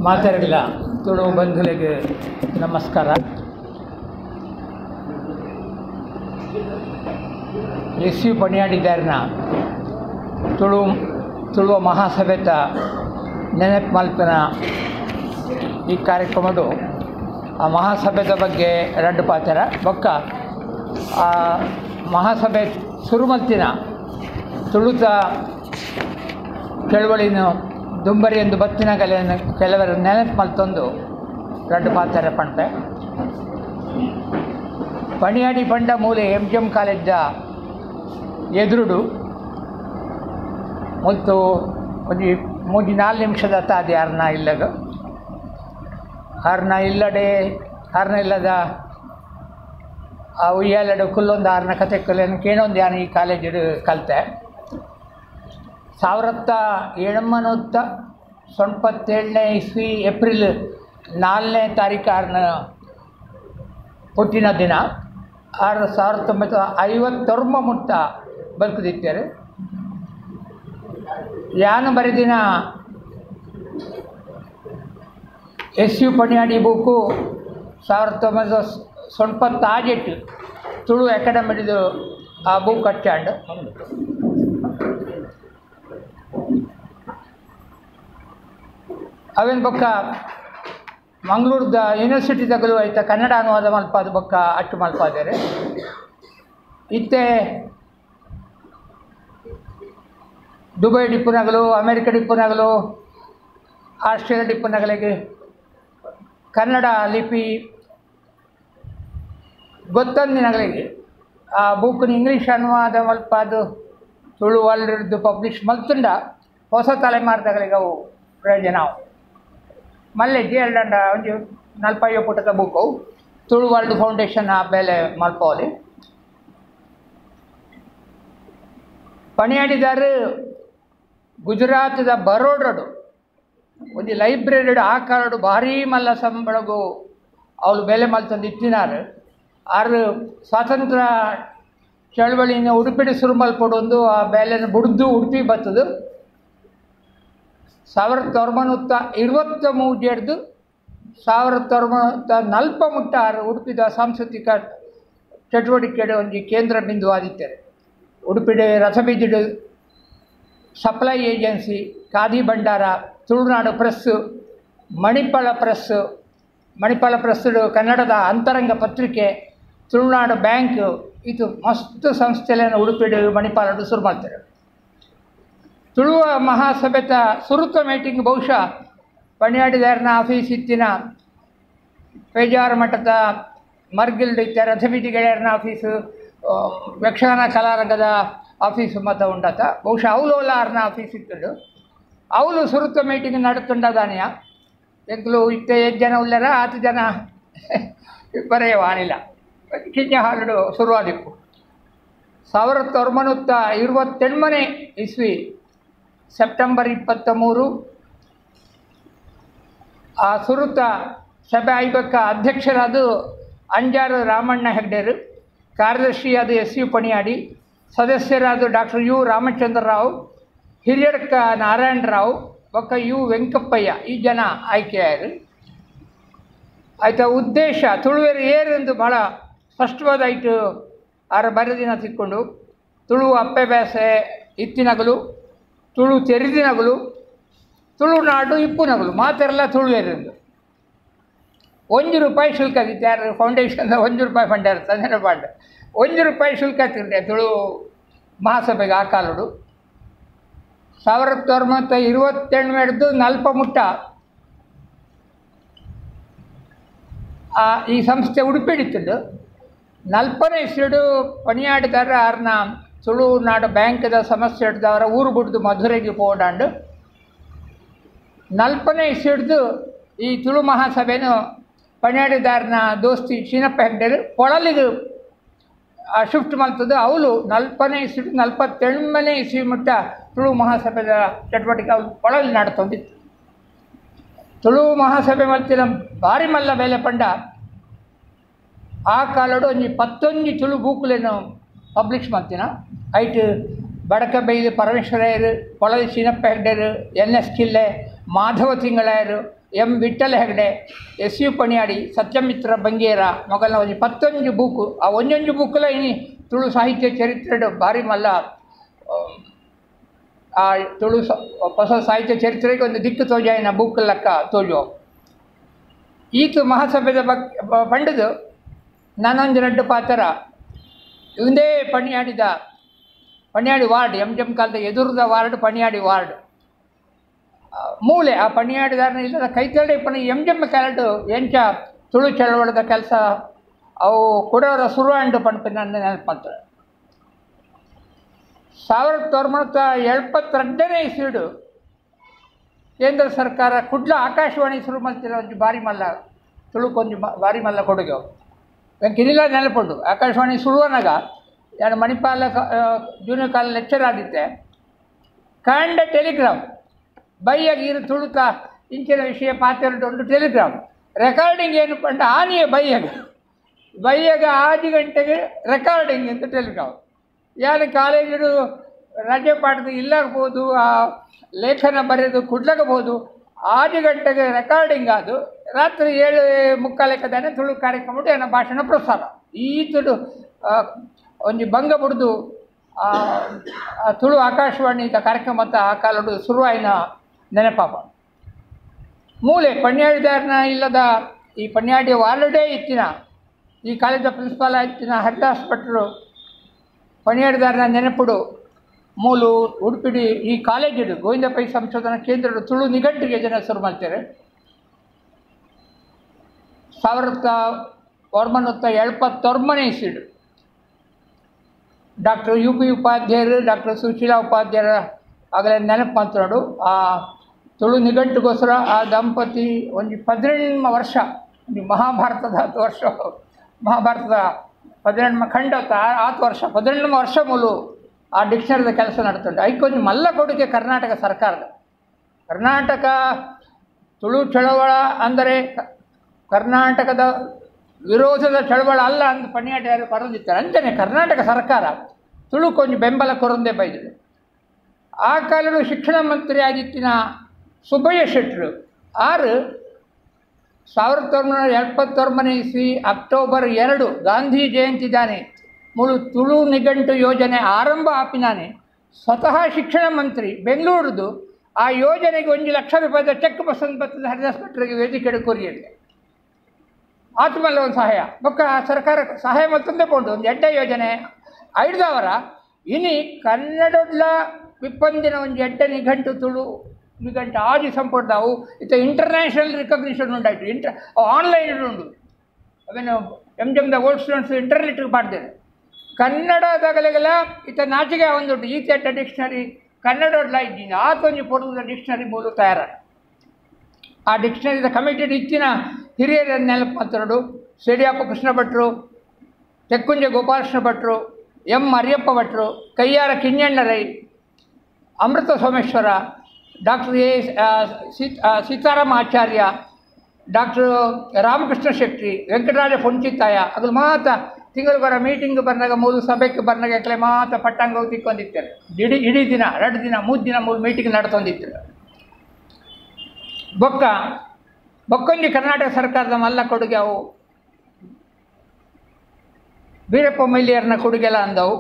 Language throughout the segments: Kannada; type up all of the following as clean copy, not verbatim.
ಮಾತಾಡಲಿಲ್ಲ ತುಳು ಬಂಧುಗಳಿಗೆ ನಮಸ್ಕಾರ. ಎಸ್ ಯು ಪಣಿಯಾಡಿದಾರನ ತುಳುವ ಮಹಾಸಭೆತ ನೆನಪು ಮಲ್ಪಿನ ಈ ಕಾರ್ಯಕ್ರಮಡು ಆ ಮಹಾಸಭೆದ ಬಗ್ಗೆ ಎರಡು ಪಾತ್ರ ಬೊಕ್ಕ ಆ ಮಹಾಸಭೆ ಸುರುಮಲ್ತಿನ ತುಳುತ ಚಳುವಳಿನ ದುಂಬರಿ ಎಂದು ಬತ್ತಿನ ಕಲೆಯನ್ನು ಕೆಲವರು ನೆನಪು ಮಲ್ತೊಂದು ಎರಡು ಪಾತ್ರ ಪಂಪೆ ಪಣಿಯಾಡಿ ಪಂಡ ಮೂಲೆ MGM ಕಾಲೇಜ ಎದುರುಡು ಮತ್ತು ಒಂದು 3-4 ನಿಮಿಷದ ತಾದಿ ಆರ್ನ ಇಲ್ಲಗ ಆರ್ನ ಇಲ್ಲದ ಆ ಉಯ್ಯಾಲಡು ಕುಲ್ಲೊಂದು ಆರ್ನ ಕತೆ ಕಲೆಯನ್ನು ಕೇಳೊಂದು ಯಾನು ಈ ಕಾಲೇಜು ಕಲಿತೆ 1997 ಇಸ್ವಿ ಏಪ್ರಿಲ್ 4ನೇ ತಾರೀಕು ಆರ್ನ ಹುಟ್ಟಿನ ದಿನ 1950 ಮುಟ್ಟ ಬದುಕುದಿದ್ದಾರೆ. ಯಾನು ಬರೆದಿನ S U Paniyadi book 1998 Tulu ಅಕಾಡೆಮಿದು ಆ ಬುಕ್ ಹಚ್ಚಾಂಡು ಅವೇನು ಬೊಕ್ಕ ಮಂಗಳೂರದ ಯೂನಿವರ್ಸಿಟಿದಾಗಲೂ ಆಯ್ತಾ ಕನ್ನಡ ಅನುವಾದ ಮಲ್ಪಾದ ಬೊಕ್ಕ ಅಟ್ಟು ಮಲ್ಪಾದರೆ ಇತ್ತೆ ದುಬೈ ಡಿಪ್ಪುನಗಲು ಅಮೇರಿಕ ಡಿಪ್ಪುನಗಲು ಆಸ್ಟ್ರೇಲಿಯಾ ಡಿಪ್ಪುನಗಳಿಗೆ ಕನ್ನಡ ಲಿಪಿ ಗೊತ್ತಂದಿನಗಳಿಗೆ ಆ ಬುಕ್ನ ಇಂಗ್ಲೀಷ್ ಅನುವಾದ ಮಲ್ಪಾದು ತುಳು ವರ್ಲ್ಡ್ ಪಬ್ಲಿಷ್ ಮಲ್ತುಂಡ ಹೊಸ ತಲೆಮಾರಿನಗಳಿಗೆ ಅವು ಪ್ರಯೋಜನ ಅವು ಮಲ್ಲೆ ಜೇರ್ದಂಡ ಒಂದು 40 ಪುಟದ ಬುಕ್ಕು ತುಳು ವರ್ಲ್ಡ್ ಫೌಂಡೇಶನ್ ಆ ಬೆಲೆ ಮಲ್ಪೋಲಿ ಪಣಿಯಾಡಿದಾರು ಗುಜರಾತದ ಬರೋಡಡು ಒಂದು ಲೈಬ್ರರಿ ಆ ಕಾಲಡು ಭಾರೀ ಮಲ್ಲ ಸಂಬಳಗು ಅವಳು ಬೆಲೆ ಮಲ್ತಂದು ಇತ್ತಿನಾರು ಆರು ಸ್ವಾತಂತ್ರ್ಯ ಚಳವಳಿನ ಉಡುಪಿಡಿ ಶುರು ಮಲ್ಪಡೊಂದು ಆ ಬೆಲೆನ ಬುಡ್ದು ಉಡುಪಿ ಬರ್ತದು 1923 ಜಡ್ದು 1940 ಮುಟ್ಟ ಉಡುಪಿದ ಸಾಂಸ್ಕೃತಿಕ ಚಟುವಟಿಕೆಡೆ ಒಂದು ಕೇಂದ್ರ ಬಿಂದು ಆದಿತ್ತಾರೆ. ಉಡುಪಿಡೆ ರಸಬೀಜಡು ಸಪ್ಲೈ ಏಜೆನ್ಸಿ, ಖಾದಿ ಭಂಡಾರ, ತುಳುನಾಡು ಪ್ರೆಸ್ಸು, ಮಣಿಪಾಲ ಪ್ರೆಸ್ಸು ಕನ್ನಡದ ಅಂತರಂಗ ಪತ್ರಿಕೆ, ತುಳುನಾಡು ಬ್ಯಾಂಕ್ ಇದು ಮಸ್ತ್ ಸಂಸ್ಥೆಗಳನ್ನು ಉಡುಪಿಡು ಮಣಿಪಾಲಡು ಶುರು ಮಾಡ್ತಾರೆ. ತುಳುವ ಮಹಾಸಭೆತ ಸುರುತ ಮೀಟಿಂಗ್ ಬಹುಶಃ ಪಣಿಯಾಡಿದಾರನ ಆಫೀಸ್ ಇತ್ತಿನ ಪೇಜಾರ ಮಠದ ಮರ್ಗಿಲ್ಡ್ ಇತ್ತ ರಥಬೀದಿ ಗೆಳೆಯರನ ಆಫೀಸು, ಯಕ್ಷಗಾನ ಕಲಾರಂಗದ ಆಫೀಸು ಮತ ಉಂಡತ ಬಹುಶಃ ಅವಲೋಲಾರ್ನ ಆಫೀಸ್ ಇತ್ತದು ಅವಳು ಸುರುತ ಮೀಟಿಂಗ್ ನಡುತ್ತುಂಡದಾನಿಯ ಎಂಕಲು ಇತ್ತೆ 8 ಜನ ಉಳ್ಳರ 10 ಜನ ಬರೆಯವಾನಿಲ್ಲ ಕಿಂಜ ಹಾಲಡು ಶುರುವಾದಿಪ್ಪು 1928 ಇಸ್ವಿ ಸೆಪ್ಟೆಂಬರ್ 23 ಆ ಸುರುತ ಸಭೆ ಐಬಕ್ಕ ಅಧ್ಯಕ್ಷರಾದ ಅಂಜಾರು ರಾಮಣ್ಣ ಹೆಗ್ಡೆರು, ಕಾರ್ಯದರ್ಶಿಯಾದ ಎಸ್ ಯು ಪಣಿಯಾಡಿ, ಸದಸ್ಯರಾದ ಡಾಕ್ಟರ್ ಯು ರಾಮಚಂದ್ರ ರಾವ್, ಹಿರಿಯಡ್ಕ ನಾರಾಯಣ ರಾವ್ ಬೊಕ್ಕ ಯು ವೆಂಕಪ್ಪಯ್ಯ ಈ ಜನ ಆಯ್ಕೆಯಾರು. ಆಯ್ತಾ ಉದ್ದೇಶ ತುಳುವೇರು ಏರೆಂದು ಭಾಳ ಸ್ಪಷ್ಟವಾದಾಯಿತು ಆರ ಬರೆದಿನ ತಿಕ್ಕೊಂಡು ತುಳು ಅಪ್ಪೆಬ್ಯಾಸೆ ಇತ್ತಿನಗಲು, ತುಳು ತೆರೆದಿನಗಲು, ತುಳುನಾಡು ಇಪ್ಪುನಗಲು ಮಾತೆಲ್ಲ ತುಳುವೇರೆಂದು ₹1 ಶುಲ್ಕ ಆಗಿತ್ತು. ಯಾರು ಫೌಂಡೇಶನ್ದ ₹1 ಫಂಡ್ ಇರ್ತದೆ ಫಂಡ್ ₹1 ಶುಲ್ಕ ಆಗ್ತಿರ್ತೆ ತುಳು ಮಹಾಸಭೆಗೆ ಆ ಕಾಲಡು 1927 ಹಿಡಿದು 40 ಮುಟ್ಟ ಈ ಸಂಸ್ಥೆ ಉಡುಪಿಡಿತ್ತದು 40ನೇ ಇಸ್ವಿಡು ಪಣಿಯಾಡಿದಾರ ಆರ್ನ ತುಳುನಾಡು ಬ್ಯಾಂಕ್ದ ಸಮಸ್ಯೆ ಹಿಡ್ದವರ ಊರು ಬಿಡ್ದು ಮಧುರೆಗೆ ಹೋಡಾಂಡು 40ನೇ ಇಸ್ವಿಡ್ದು ಈ ತುಳು ಮಹಾಸಭೆನೂ ಪಣಿಯಾಡಿದಾರನ ದೋಸ್ತಿ ಚೀನಪ್ಪ ಹೆಗ್ಡೆರು ಪೊಳಲಿಗೆ ಶಿಫ್ಟ್ ಮಾಡ್ತದ್ದು. ಅವಳು 40ನೇ ಇಸ್ವಿ 47ನೇ ಇಸ್ವಿ ಮುಟ್ಟ ತುಳು ಮಹಾಸಭೆದ ಚಟುವಟಿಕೆ ಅವಳು ಪೊಳಲಿ ನಡ್ತೊಂದಿತ್ತು. ತುಳು ಮಹಾಸಭೆ ಮಲ್ತಿನ ಭಾರಿ ಮಲ್ಲ ಬೆಲೆ ಪಂಡ ಆ ಕಾಲಡು ಒಂಜಿ 11 ತುಳು ಬೂಕುಲೇನು ಪಬ್ಲಿಷ್ ಮಾಡ್ತೀನ ಐಟ್ ಬಡಕಬೈಲು ಪರಮೇಶ್ವರಯ್ಯರು, ಪೊಳಲಿ ಚಿನ್ನಪ್ಪ ಹೆಗ್ಡೆರು, NS ಕಿಲ್ಲೆ, ಮಾಧವ ತಿಂಗಳಾಯರು, M ವಿಠ್ಠಲ ಹೆಗ್ಡೆ, SU ಪಣಿಯಾಡಿ, ಸತ್ಯಮಿತ್ರ ಬಂಗೇರ ಮೊಗಲ್ನ ಒಂದು 11 ಬುಕ್. ಆ ಒಂದೊಂದು ಬುಕ್ಲ ಇನಿ ತುಳು ಸಾಹಿತ್ಯ ಚರಿತ್ರೆ ಭಾರಿ ಮಲ್ಲ ಆ ತುಳು ಹೊಸ ಸಾಹಿತ್ಯ ಚರಿತ್ರೆಗೆ ಒಂದು ದಿಕ್ಕು ತೋಜಾಯಿನ ಬುಕ್ ಲೆಕ್ಕ ತೋಜೋ. ಈತು ಮಹಾಸಭೆದ ಪಂಡದು ನಾನೊಂದು 2 ಪಾತ್ರ ಇವಂದೇ ಪಣಿಯಾಡಿ ವಾರ್ಡ್ MJM ಕಾಲದ ಎದುರದ ವಾರ್ಡ್ ಪಣಿಯಾಡಿ ವಾರ್ಡ್ ಮೂಲೆ. ಆ ಪಣಿಯಾಡಿದಾರನ ಇಲ್ಲದ ಕೈತಳ್ಳಿ ಪಣಿ MJM ಕಾಲಡು ಎಂಚ ತುಳು ಚಳವಳದ ಕೆಲಸ ಅವು ಕೊಡೋರ ಶುರು ಅಂಡು ಪಣಪ ನನ್ನ ನೆನಪು ಮಾಡ್ತಾರೆ. 1972ನೇ ಇಸ್ವಿಡು ಕೇಂದ್ರ ಸರ್ಕಾರ ಕುಡ್ಲ ಆಕಾಶವಾಣಿ ಶುರು ಮಾಡ್ತಿರೋ ಒಂದು ಭಾರಿ ಮಲ್ಲ ತುಳುಕೊಂದು ಭಾರಿ ಮಲ್ಲ ಕೊಡುಗೆ ಕಿರಿಲ ನೆನಪುಂಡು. ಆಕಾಶವಾಣಿ ಶುರುವನಾಗ ನಾನು ಮಣಿಪಾಲ ಜೂನಿಯರ್ ಕಾಲೇಜ್ ಲೆಕ್ಚರ್ ಆದಿದ್ದೆ. ಕಂಡ ಟೆಲಿಗ್ರಾಮ್ ಬೈಯಾಗಿ ಇರು ತುಳುಕ ಇಂಚಿನ ವಿಷಯ ಪಾತ್ರೆರಡು ಒಂದು ಟೆಲಿಗ್ರಾಮ್ ರೆಕಾರ್ಡಿಂಗ್ ಏನು ಪಂಡ ಆನೆಯ ಬೈಯಾಗ 6 ಗಂಟೆಗೆ ರೆಕಾರ್ಡಿಂಗ್ ಅಂತ ಟೆಲಿಗ್ರಾಮ್. ಯಾರು ಕಾಲೇಜು ರಜೆ ಪಾಠದ ಇಲ್ಲಾಗ್ಬೋದು, ಆ ಲೇಖನ ಬರೆಯೋದು ಕುಡ್ಲಾಗಬಹುದು. 6 ಗಂಟೆಗೆ ರೆಕಾರ್ಡಿಂಗ್ ಅದು ರಾತ್ರಿ 7:45 ತುಳು ಕಾರ್ಯಕ್ರಮ ನನ್ನ ಭಾಷಣ ಪ್ರಸಾರ. ಈ ತುಳು ಒಂದು ಭಂಗ ಬಿಡ್ದು ತುಳು ಆಕಾಶವಾಣಿದ ಕಾರ್ಯಕ್ರಮ ಅಂತ ಆ ಕಾಲಡು ಶುರುವಾಯಿನ ನೆನಪಾಪ. ಮೂಲೆ ಪಣ್ಯಾಡಿದಾರನ ಇಲ್ಲದ ಈ ಪಣ್ಯಾಡಿ ವಾರ್ಡೇ ಇತ್ತಿನ ಈ ಕಾಲೇಜ ಪ್ರಿನ್ಸಿಪಾಲ್ ಇತ್ತಿನ ಹರಿದಾಸ್ ಭಟ್ರು ಪಣಿಯಾಡಿದಾರನ ನೆನಪುಡು ಮೂಲು ಉಡುಪಿಡಿ ಈ ಕಾಲೇಜಿಡು ಗೋವಿಂದ ಪೈ ಸಂಶೋಧನಾ ಕೇಂದ್ರಡು ತುಳು ನಿಘಂಟಿಗೆ ಜನ ಶುರು ಮಾಡ್ತಾರೆ. 1979ನೇ ಇಸ್ವಿಡು ಡಾಕ್ಟರ್ UP ಉಪಾಧ್ಯಾಯರು, ಡಾಕ್ಟರ್ ಸುಶೀಲಾ ಉಪಾಧ್ಯಾಯರ ಆಗಲೇ ನೆನಪು ಮಾತಾಡು. ಆ ತುಳು ನಿಘಂಟಿಗೋಸ್ಕರ ಆ ದಂಪತಿ ಒಂದು 18 ವರ್ಷ ಮಹಾಭಾರತದ 10 ವರ್ಷ ಮಹಾಭಾರತದ 18 ಖಂಡ 8 ವರ್ಷ 18 ವರ್ಷ ಮೂಲು ಆ ಡಿಕ್ಷನರಿದ ಕೆಲಸ ನಡ್ತುಂಟು. ಐಕೊಂದು ಮಲ್ಲ ಕೊಡುಗೆ ಕರ್ನಾಟಕ ಸರ್ಕಾರದ. ಕರ್ನಾಟಕ ತುಳು ಚಳವಳ ಅಂದರೆ ಕರ್ನಾಟಕದ ವಿರೋಧದ ಚಳವಳ ಅಲ್ಲ ಅಂತ ಪಣಿಯಾಡಿಯಾರು ಬರೆದಿದ್ದಾರೆ. ಅಂತಾನೆ ಕರ್ನಾಟಕ ಸರ್ಕಾರ ತುಳು ಕೊಂಚ ಬೆಂಬಲ ಕೊರಂದೇ ಬೈದರು. ಆ ಕಾಲದ ಶಿಕ್ಷಣ ಮಂತ್ರಿ ಆಗಿತ್ತಿನ ಸುಬ್ಬಯ್ಯ ಶೆಟ್ಟರು 1979ನೇ ಇಸ್ವಿ ಅಕ್ಟೋಬರ್ 2 ಗಾಂಧಿ ಜಯಂತಿ ದಾನೆ ಮೂಲು ತುಳು ನಿಘಂಟು ಯೋಜನೆ ಆರಂಭ ಆಪಿನಾನೆ ಸ್ವತಃ ಶಿಕ್ಷಣ ಮಂತ್ರಿ ಬೆಂಗಳೂರದು ಆ ಯೋಜನೆಗೆ 1 ಲಕ್ಷ ರೂಪಾಯಿದ ಚೆಕ್ ಬಸಂತ ಬರ್ತದೆ ಹರಿದಾಸ್ ಭಟ್ರಿಗೆ ವೇದಿಕೆ ಕೊರಿಯಲ್ಲಿ ಆತ್ಮಲ್ಲ ಒಂದು ಸಹಾಯ ಬೊಕ್ಕ ಸರ್ಕಾರ ಸಹಾಯ ಮತ್ತೊಂದೇ ಕೊಂಡು ಒಂದು ಎಡ್ಡ ಯೋಜನೆ 5,000 ಇನಿ ಕನ್ನಡಡ್ಲ ವಿಪ್ಪಂದಿನ ಒಂದು ಎಡ್ಡ ನಿಘಂಟು ತುಳು ನಿಘಂಟು ಆದಿ ಸಂಪೂರ್ಣವು ಇತ್ತ ಇಂಟರ್ನ್ಯಾಷನಲ್ ರಿಕಗ್ನಿಷನ್ ಉಂಟಾಯಿತು. ಆನ್ಲೈನ್ ಉಂಡು ಅವೇನು MJMದ ಓಲ್ಡ್ ಸ್ಟೂಡೆಂಟ್ಸ್ ಇಂಟರ್ನೆಟ್ಗೆ ಮಾಡ್ತಾರೆ. ಕನ್ನಡದಾಗಲೆಲ್ಲ ಇತ್ತ ನಾಚಿಗೆ ಒಂದುಂಟು ಈ ಚೆಟ್ಟ ಡಿಕ್ಷನರಿ ಕನ್ನಡಡ್ಲ ಇದ್ದೀನಿ ಆತೊಂದು ಪೊಡದ ಡಿಕ್ಷನರಿ ಮೂಲ ತಯಾರ. ಆ ಡಿಕ್ಷನರಿದ ಕಮಿಟೆಡ್ ಇತ್ತಿನ ಹಿರಿಯರ ನೆನಪು ಮಾತಾಡು ಸೇಡಿಯಪ್ಪ ಕೃಷ್ಣ ಭಟ್ರು, ತೆಕ್ಕುಂಜೆ ಗೋಪಾಲಕೃಷ್ಣ ಭಟ್ರು, M ಅರಿಯಪ್ಪ ಭಟ್ರು, ಕೈಯಾರ ಕಿಞಣ್ಣರೈ, ಅಮೃತ ಸೋಮೇಶ್ವರ, ಡಾಕ್ಟರ್ ಸೀತಾರಾಮ ಆಚಾರ್ಯ, ಡಾಕ್ಟರ್ ರಾಮಕೃಷ್ಣ ಶೆಟ್ಟಿ, ವೆಂಕಟರಾಜ ಪೊಂಚಿತ್ತಾಯ ಅದು ಮಾತ ತಿಂಗಳು ಬರೋ ಮೀಟಿಂಗ್ ಬಂದಾಗ ಮೂರು ಸಭೆಗೆ ಬಂದಾಗ ಯಾಕಲೆ ಮಾತ ಪಟ್ಟಂಗ ತಿಕ್ಕೊಂಡಿರ್ತಾರೆ. ಇಡೀ ದಿನ 2 ದಿನ 3 ದಿನ ಮೂರು ಮೀಟಿಂಗ್ ನಡ್ತೊಂದಿರ್ತಾರೆ. ಬೊಕ್ಕೊಂಜಿ ಕರ್ನಾಟಕ ಸರ್ಕಾರದ ಮಲ್ಲ ಕೊಡುಗೆ ಅವು ವೀರಪ್ಪ ಮೊಯ್ಲಿಯರ್ನ ಕೊಡುಗೆಲ್ಲ ಅಂದವು.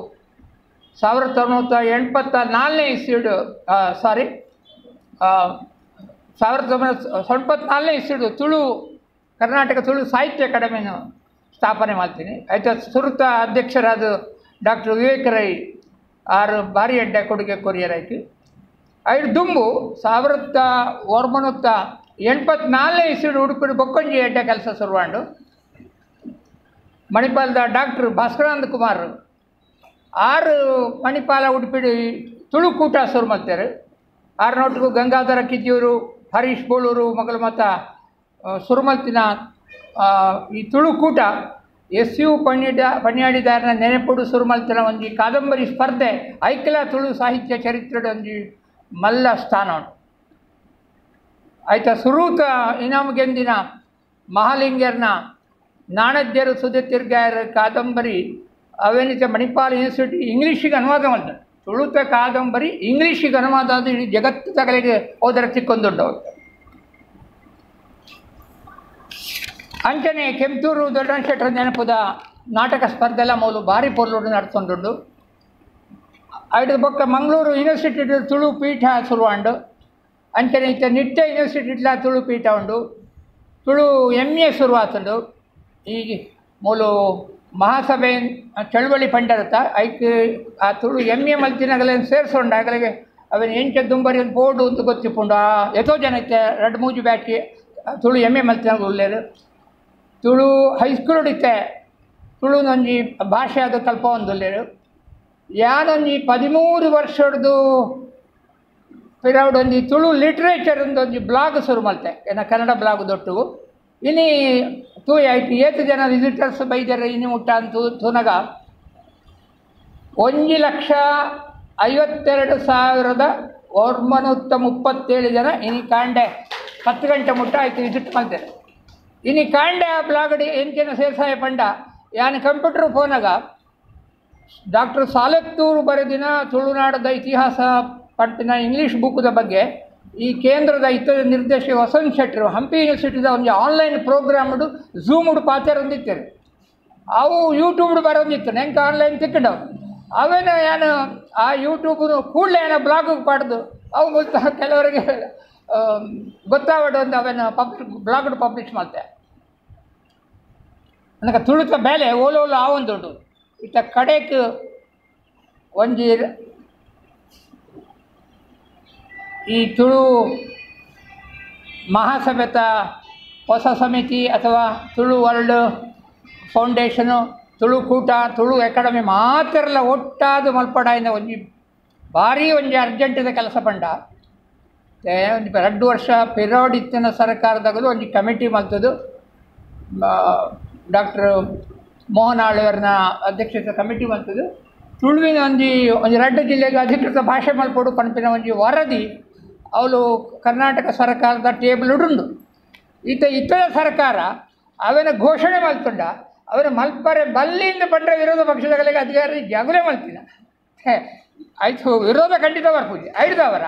1984ನೇ ಇಸ್ವಿಡು 1994ನೇ ಇಸ್ವಿಡು ಕರ್ನಾಟಕ ತುಳು ಸಾಹಿತ್ಯ ಅಕಾಡೆಮಿನ ಸ್ಥಾಪನೆ ಮಾಡ್ತೀನಿ. ಆಯ್ತು ಸುರುತ ಅಧ್ಯಕ್ಷರಾದ ಡಾಕ್ಟರ್ ವಿವೇಕ ರೈ ಆರು ಭಾರಿ ಎಡ್ಡ ಕೊಡುಗೆ ಕೊರಿಯರಾಯ್ತು. ಐದು ದುಂಬು 1984ನೇ ಇಸ್ವಿಡು ಉಡುಪಿಡು ಬೊಕ್ಕೊಂಜಿ ಎಡ್ಡ ಕೆಲಸ ಶುರುವಾಂಡು. ಮಣಿಪಾಲದ ಡಾಕ್ಟರ್ ಭಾಸ್ಕರಾನಂದ ಕುಮಾರ್ 6 ಮಣಿಪಾಲ ಉಡುಪಿಡಿ ತುಳುಕೂಟ ಶುರು ಮಾಡ್ತಾರೆ. 6 ಗಂಗಾಧರ ಕಿದ್ಯೂರು, ಹರೀಶ್ ಬೋಳೂರು ಮಗಳು ಮತ ಸುರುಮಲ್ತಿನ ಈ ತುಳುಕೂಟ SU ಪಣ್ಯಾಡಿದಾರನ ನೆನಪುಡು ಸುರುಮಲ್ತಿನ ಒಂದು ಕಾದಂಬರಿ ಸ್ಪರ್ಧೆ ಐಕ್ಯಲ ತುಳು ಸಾಹಿತ್ಯ ಚರಿತ್ರೆದ ಒಂದು ಮಲ್ಲ ಸ್ಥಾನ ಉಂಟು. ಆಯ್ತಾ ಸುರೂತ ಇನಾಮ್ ಗೆಂದಿನ ಮಹಾಲಿಂಗರ್ನ ನಾಣದ್ಯರು ಸುದೆ ತಿರ್ಗಾಯರ ಕಾದಂಬರಿ ಅವೇನಿತ ಮಣಿಪಾಲ್ ಯೂನಿವರ್ಸಿಟಿ ಇಂಗ್ಲೀಷಿಗೆ ಅನುವಾದ ಮಾಡ್ತಾರೆ. ತುಳುತ ಕಾದಂಬರಿ ಇಂಗ್ಲೀಷಿಗೆ ಅನುವಾದ ಅದು ಇಡೀ ಜಗತ್ತು ತಗಲಿಗೆ ಹೋದರೆ ಚಿಕ್ಕೊಂದುಂಡು ಅಂಚನೆ ಕೆಂಪೂರು ದೊಡ್ಡಣ್ಣ ಶೆಟ್ಟರ ನೆನಪುದ ನಾಟಕ ಸ್ಪರ್ಧೆಲ್ಲ ಮೂಲು ಭಾರಿ ಪೊರ್ಲುಡು ನಡೆಸೊಂದುಂಡು ಐದು ಬೊಕ್ಕ ಮಂಗಳೂರು ಯೂನಿವರ್ಸಿಟಿ ತುಳು ಪೀಠ ಶುರುವಾಂಡು ಅಂಚನೆ ಇತ್ತ ನಿತ್ಯ ಯೂನಿವರ್ಸಿಟಿಲ ತುಳು ಪೀಠ ಉಂಡು ತುಳು MA ಶುರುವಾತುಂಡು ಈಗ ಮೂಲು ಮಹಾಸಭೆ ಚಳುವಳಿ ಪಂಡರತ ಐಕ್ ಆ ತುಳು MA ಮಲ್ತಿನಗಲೇನು ಸೇರಿಸೋಂಡು ಆಗಲಿಗೆ ಅವನು ಎಂಚ ದುಂಬರಿ ಒಂದು ಬೋರ್ಡು ಅಂತ ಗೊತ್ತಿಪ್ಪುಂಡು ಆ ಎಷ್ಟೋ ಜನ ಇತ್ತೆ 2-3 ಬ್ಯಾಚ್ ತುಳು MA ಮಲ್ತಿನಾಗ ಉಳ್ಳೇರು ತುಳು ಹೈಸ್ಕೂಲ್ ಇತ್ತೆ ತುಳುನೊಂಜಿ ಭಾಷೆ ಅದು ತಲ್ಪ ಒಂದುಲ್ಲೇರು ಯಾನೊಂಜಿ 13 ವರ್ಷದ್ದು ಪಿರೌಡ್ ಒಂಜಿ ತುಳು ಲಿಟ್ರೇಚರ್ ಒಂದೊಂಜಿ ಬ್ಲಾಗ್ ಶುರು ಮಲ್ತೆ ಏನ ಕನ್ನಡ ಬ್ಲಾಗ್ ದೊಟ್ಟು ಇನಿ ತೂ ಆಯ್ತು 7 ಜನ ವಿಸಿಟರ್ಸ್ ಬೈದರೆ ಇನಿ ಮುಟ್ಟ ಅಂತೂ ತುನಗ 1,52,937 ಜನ ಇನಿ ಕಾಂಡೆ 10 ಗಂಟೆ ಮುಟ್ಟ ಆಯ್ತು ವಿಸಿಟ್ ಮಾಡ್ತಾರೆ ಇನಿ ಕಾಂಡೆ ಆ ಬ್ಲಾಗಡಿ ಎಂಚಿನ ಸೇರ್ಸಾಯ ಪಂಡ ಯಾನು ಕಂಪ್ಯೂಟರ್ ಫೋನಾಗ ಡಾಕ್ಟರ್ ಸಾಲೆತ್ತೂರು ಬರೆದಿನ ತುಳುನಾಡದ ಇತಿಹಾಸ ಪಟ್ಟಿನ ಇಂಗ್ಲೀಷ್ ಬುಕ್ದ ಬಗ್ಗೆ ಈ ಕೇಂದ್ರದ ಇತರ ನಿರ್ದೇಶಕ ವಸಂತ್ ಶೆಟ್ಟರು ಹಂಪಿ ಯೂನಿವರ್ಸಿಟಿದ ಒಂದು ಆನ್ಲೈನ್ ಪ್ರೋಗ್ರಾಮ್ಡು ಝೂಮ್ಡು ಪಾತೆರೊಂದಿತ್ತೇನೆ ಅವು ಯೂಟ್ಯೂಬ್ಡು ಬರೋಂದಿತ್ತು ನೆಂಗೆ ಆನ್ಲೈನ್ ತಿಕ್ಕಂಡವು ಅವೇನ ಏನು ಆ ಯೂಟ್ಯೂಬ್ನು ಕೂಡಲೇ ಏನೋ ಬ್ಲಾಗಿಗೆ ಪಾಡ್ದು ಅವು ಗೊತ್ತ ಕೆಲವರಿಗೆ ಗೊತ್ತಾವಡು ಅಂತ ಅವೇನು ಬ್ಲಾಗ್ಡು ಪಬ್ಲಿಷ್ ಮಾಡ್ತೆ ನನಗೆ ತುಳುತ ಬೇಲೆ ಓಲೋಲು ಆ ಒಂದು ಇತ್ತ ಕಡೆಗೆ ಒಂಜಿ ಈ ತುಳು ಮಹಾಸಭೆತ ಹೊಸ ಸಮಿತಿ ಅಥವಾ ತುಳು ವರ್ಲ್ಡ್ ಫೌಂಡೇಶನು ತುಳು ಕೂಟ ತುಳು ಅಕಾಡೆಮಿ ಮಾತೆರಲ ಒಟ್ಟಾದ ಮಲ್ಪಡಾಯಿನ ಒಂಜಿ ಭಾರಿ ಒಂಜಿ ಅರ್ಜೆಂಟಿದ ಕೆಲಸ ಪಂಡ ಒಂದು 2 ವರ್ಷ ಪಿರಿಯಡ್ ಇತ್ತಿನ ಸರ್ಕಾರದಾಗಲೂ ಒಂದು ಕಮಿಟಿ ಮಲ್ತದು ಡಾಕ್ಟರ್ ಮೋಹನ್ ಆಳ್ವರ್ನ ಅಧ್ಯಕ್ಷತೆ ಕಮಿಟಿ ಮಲ್ತದು ತುಳುವಿನ ಒಂದು 2 ಜಿಲ್ಲೆಗೆ ಅಧಿಕೃತ ಭಾಷೆ ಮಲ್ಪಡು ಪಂಪಿನ ಒಂದು ವರದಿ ಅವಳು ಕರ್ನಾಟಕ ಸರ್ಕಾರದ ಟೇಬಲ್ ಉಂಡು ಇತರ ಸರ್ಕಾರ ಅವನ ಘೋಷಣೆ ಮಲ್ತುಂಡ ಅವನ ಮಲ್ಪರೆ ಬಲ್ಲಿಂದ ಪಂಡ್ರೆ ವಿರೋಧ ಪಕ್ಷದಗಳಿಗೆ ಅಧಿಕಾರಿ ಜಗುಲೆ ಮಲ್ತಿನ ಆಯಿತು ವಿರೋಧ ಖಂಡಿತ ಬರ್ಪೂಜೆ ಐದವರ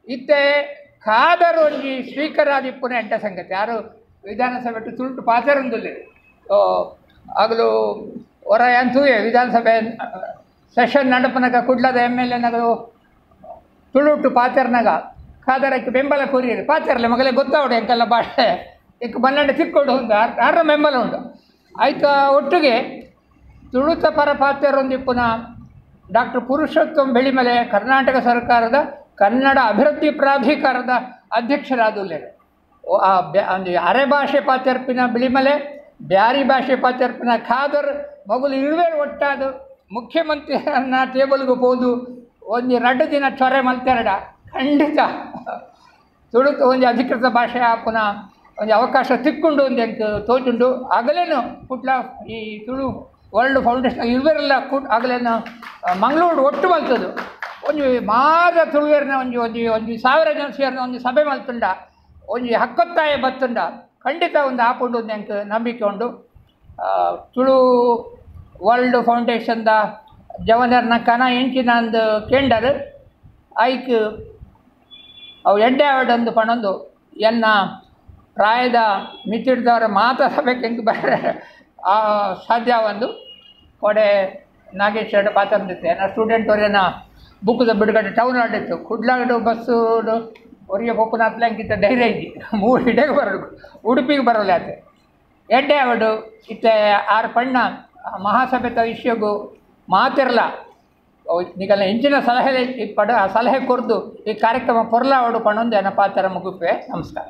ಇತ್ತೆ ಖಾದರ್ ಒಂಜಿ ಸ್ಪೀಕರ್ ಆದಿಪ್ಪುನ ಎಂಟ ಸಂಗತಿ ಯಾರು ವಿಧಾನಸಭೆ ತುಳುಟು ಪಾತೆರೊಂದುಲ್ಲೆ ಆಗಲು ಹೊರ ಎಂತೂಯೆ ವಿಧಾನಸಭೆ ಸೆಷನ್ ನಡಪನಾಗ ಕುಡ್ಲದ MLA ನಗಲು ತುಳುಟು ಪಾತೆರ್ನಾಗ ಖಾದರಕ್ಕೆ ಬೆಂಬಲ ಕೋರಿಯರು ಪಾತೆರಲೆ ಮಗಲೇ ಗೊತ್ತಾವಡು ಎಂಕೆಲ್ಲ ಭಾಷೆ ಎಂಕ ಬನ್ನಂಡೆ ತಿಕ್ಕೊಂಡು ಒಂದು 6 ಬೆಂಬಲ ಉಂಟು ಆಯ್ತು ಒಟ್ಟಿಗೆ ತುಳುತ ಪರ ಪಾತೆರೊಂದಿಪ್ಪುನ ಡಾಕ್ಟರ್ ಪುರುಷೋತ್ತಮ್ ಬೆಳಿಮಲೆ ಕರ್ನಾಟಕ ಸರ್ಕಾರದ ಕನ್ನಡ ಅಭಿವೃದ್ಧಿ ಪ್ರಾಧಿಕಾರದ ಅಧ್ಯಕ್ಷರಾದುಲ್ಲೇರು ಒಂದು ಅರೆ ಭಾಷೆ ಪಾತೆರ್ಪಿನ ಬಿಳಿಮಲೆ ಬ್ಯಾರಿ ಭಾಷೆ ಪಾತೆರ್ಪಿನ ಖಾದರ್ ಮಗುಲು ಇರುವೇರು ಒಟ್ಟಾದು ಮುಖ್ಯಮಂತ್ರಿಯನ್ನ ಟೇಬಲ್ಗೆ ಹೋದು ಒಂದು 2 ದಿನ ಚೊರೆ ಮಲ್ತೆರಡ ಖಂಡಿತ ತುಳುತು ಒಂದು ಅಧಿಕೃತ ಭಾಷೆ ಪುನಃ ಒಂದು ಅವಕಾಶ ತಿಕ್ಕೊಂಡು ಒಂದು ಎಂಕ್ ತೋಚುಂಡು ಆಗಲೇನು ಕುಟ್ಲ ಈ ತುಳು ವರ್ಲ್ಡ್ ಫೌಂಡೇಶನ್ ಇರುವೆರೆಲ್ಲ ಆಗಲೇನು ಮಂಗಳೂರು ಒಟ್ಟು ಮಲ್ತದು ಒಂದು ಮಾದ ತುಳುವೇರಿನ ಒಂದು 1000 ಜನ ಸೇರಿನ ಒಂದು ಸಭೆ ಮಲ್ತುಂಡ ಒಂದು ಹಕ್ಕೊತ್ತಾಯ ಬತ್ತುಂಡ ಖಂಡಿತ ಒಂದು ಆಪುಂಡು ಒಂದು ಎಂಕ್ ನಂಬಿಕೆ ಉಂಡು ತುಳು ವರ್ಲ್ಡ್ ಫೌಂಡೇಶನ್ದ ಜವನರ್ನ ಕನ ಎಂಚಿನ ಒಂದು ಕೇಂಡರ್ ಐಕ್ ಅವು ಎಡ್ಡೆ ಆವಡೊಂದು ಪಣೊಂದು ಎನ್ನ ಪ್ರಾಯದ ಮಿತಿಡ್ದವರ ಮಾತಾಡಬೇಕು ಹೆಂಗೆ ಸಾಧ್ಯ ಒಂದು ಕೊಡೆ ನಾಗೇಶ್ ಎರಡು ಪಾತ್ರ ನಾ ಸ್ಟೂಡೆಂಟ್ ಅವ್ರೇನ ಬುಕ್ದ ಬಿಡುಗಡೆ ಟೌನ್ ಆಡಿತ್ತು ಕುಡ್ಲಾಗಡು ಬಸ್ಸು ಅವರಿಗೆ ಪೊಪ್ಪನ ಹತ್ಲಂಕಿತ್ತ ಧೈರ್ಯ ಇದ್ದಿ 3 ಹಿಡೆಗೆ ಬರೋದು ಉಡುಪಿಗೆ ಬರೋಲ್ಲ ಆತೆ ಎಡ್ಡೆ ಅವಡು ಇತ್ತೆ 6 ಪಣ್ಣ ಮಹಾಸಭೆತ ವಿಷಯಗೂ ಮಾತಿರಲ್ಲ ನಿಗಲ್ಲ ಇಂಚಿನ ಸಲಹೆ ಪಡ ಆ ಸಲಹೆ ಕೊರ್ದು ಈ ಕಾರ್ಯಕ್ರಮ ಪೊರ್ಲ ಅವಡು ಪಣೊಂದು ಏನಪ್ಪ ಥರ ಮುಗುಪೆ ನಮಸ್ಕಾರ